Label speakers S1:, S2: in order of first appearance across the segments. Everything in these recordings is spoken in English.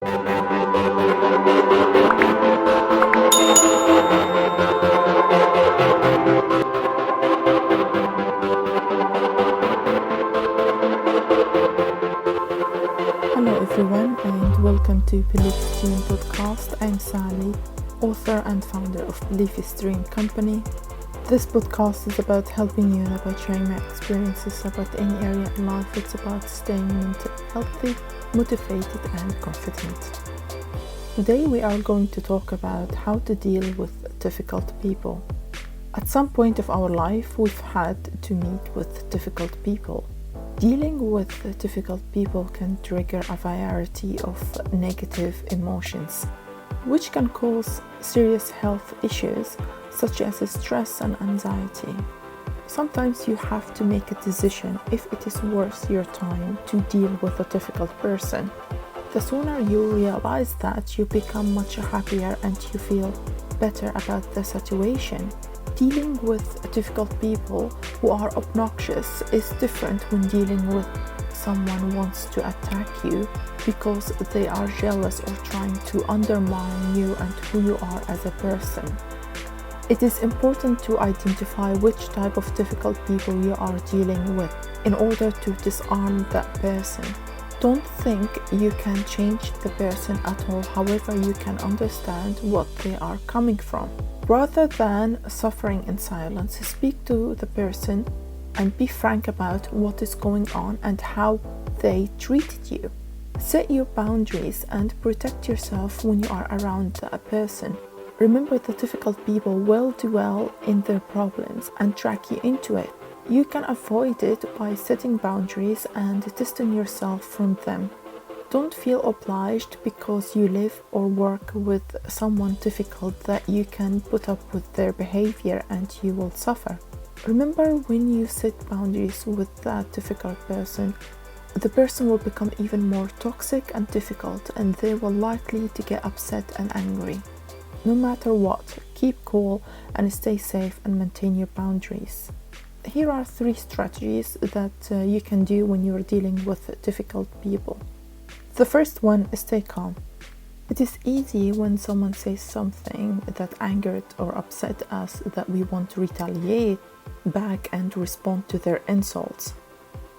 S1: Hello everyone and welcome to Belief Stream podcast. I'm Sally, author and founder of Belief Stream Company. This podcast is about helping you about sharing my experiences about any area in life. It's about staying mentally healthy, motivated and confident. Today we are going to talk about how to deal with difficult people. At some point of our life we've had to meet with difficult people. Dealing with difficult people can trigger a variety of negative emotions, which can cause serious health issues such as stress and anxiety. Sometimes you have to make a decision if it is worth your time to deal with a difficult person. The sooner you realize that, you become much happier and you feel better about the situation. Dealing with difficult people who are obnoxious is different when dealing with someone who wants to attack you because they are jealous or trying to undermine you and who you are as a person. It is important to identify which type of difficult people you are dealing with in order to disarm that person. Don't think you can change the person at all, however you can understand what they are coming from. Rather than suffering in silence, speak to the person and be frank about what is going on and how they treated you. Set your boundaries and protect yourself when you are around a person. Remember that difficult people will dwell in their problems and drag you into it. You can avoid it by setting boundaries and distancing yourself from them. Don't feel obliged because you live or work with someone difficult that you can put up with their behavior and you will suffer. Remember, when you set boundaries with that difficult person, the person will become even more toxic and difficult and they will likely to get upset and angry. No matter what, keep cool and stay safe and maintain your boundaries. Here are 3 strategies that you can do when you are dealing with difficult people. The first one is stay calm. It is easy when someone says something that angered or upset us that we want to retaliate back and respond to their insults.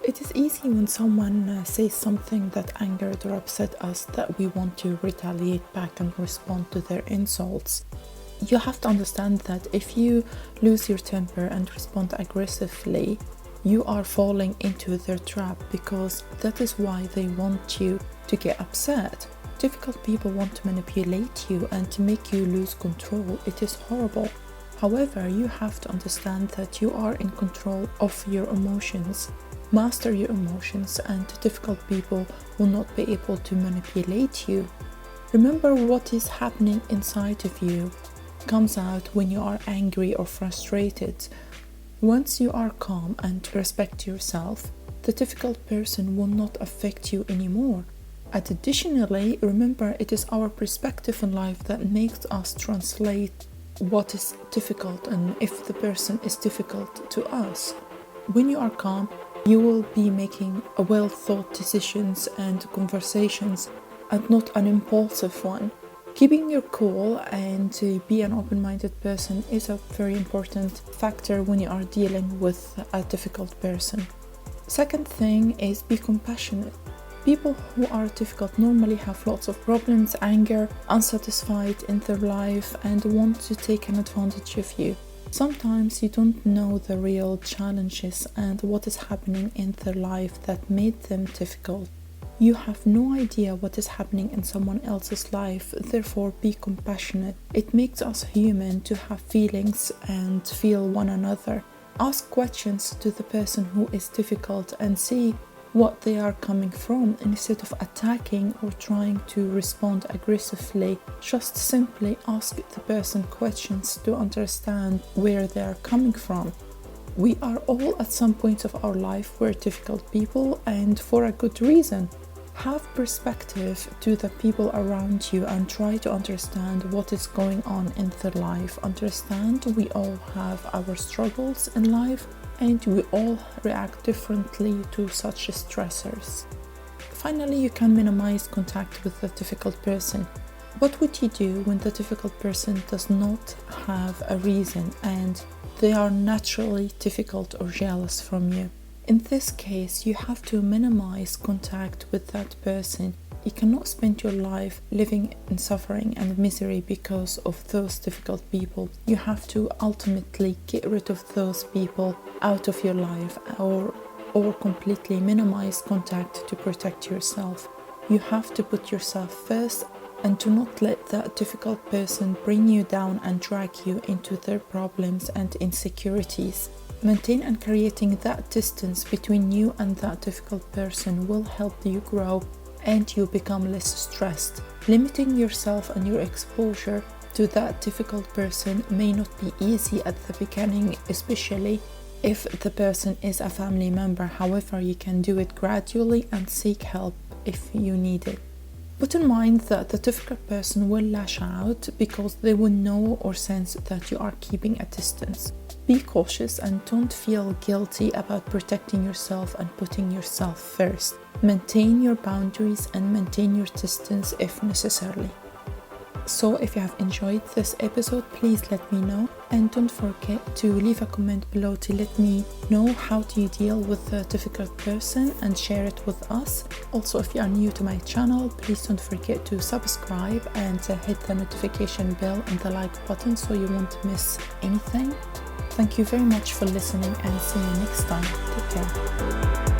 S1: It is easy when someone says something that angered or upset us that we want to retaliate back and respond to their insults. You have to understand that if you lose your temper and respond aggressively, you are falling into their trap because that is why they want you to get upset. Difficult people want to manipulate you and to make you lose control. It is horrible. However, you have to understand that you are in control of your emotions. Master your emotions and difficult people will not be able to manipulate you. Remember, what is happening inside of you comes out when you are angry or frustrated. Once you are calm and respect yourself, the difficult person will not affect you anymore. Additionally, remember, it is our perspective in life that makes us translate what is difficult and if the person is difficult to us. When you are calm, you will be making a well-thought decisions and conversations and not an impulsive one. Keeping your cool and to be an open-minded person is a very important factor when you are dealing with a difficult person. Second thing is be compassionate. People who are difficult normally have lots of problems, anger, unsatisfied in their life and want to take an advantage of you. Sometimes you don't know the real challenges and what is happening in their life that made them difficult. You have no idea what is happening in someone else's life, therefore be compassionate. It makes us human to have feelings and feel one another. Ask questions to the person who is difficult and see what they are coming from instead of attacking or trying to respond aggressively. Just simply ask the person questions to understand where they are coming from. We are all at some point of our life we're difficult people and for a good reason. Have perspective to the people around you and try to understand what is going on in their life. Understand we all have our struggles in life and we all react differently to such stressors. Finally, you can minimize contact with the difficult person. What would you do when the difficult person does not have a reason and they are naturally difficult or jealous from you? In this case, you have to minimize contact with that person. You cannot spend your life living in suffering and misery because of those difficult people. You have to ultimately get rid of those people out of your life or completely minimize contact to protect yourself. You have to put yourself first and to not let that difficult person bring you down and drag you into their problems and insecurities. Maintain and creating that distance between you and that difficult person will help you grow and you become less stressed. Limiting yourself and your exposure to that difficult person may not be easy at the beginning, especially if the person is a family member. However, you can do it gradually and seek help if you need it. Put in mind that the difficult person will lash out because they will know or sense that you are keeping a distance. Be cautious and don't feel guilty about protecting yourself and putting yourself first. Maintain your boundaries and maintain your distance if necessary. So if you have enjoyed this episode, please let me know, and don't forget to leave a comment below to let me know how do you deal with a difficult person and share it with us. Also, if you are new to my channel, please don't forget to subscribe and hit the notification bell and the like button so you won't miss anything. Thank you very much for listening and see you next time. Take care.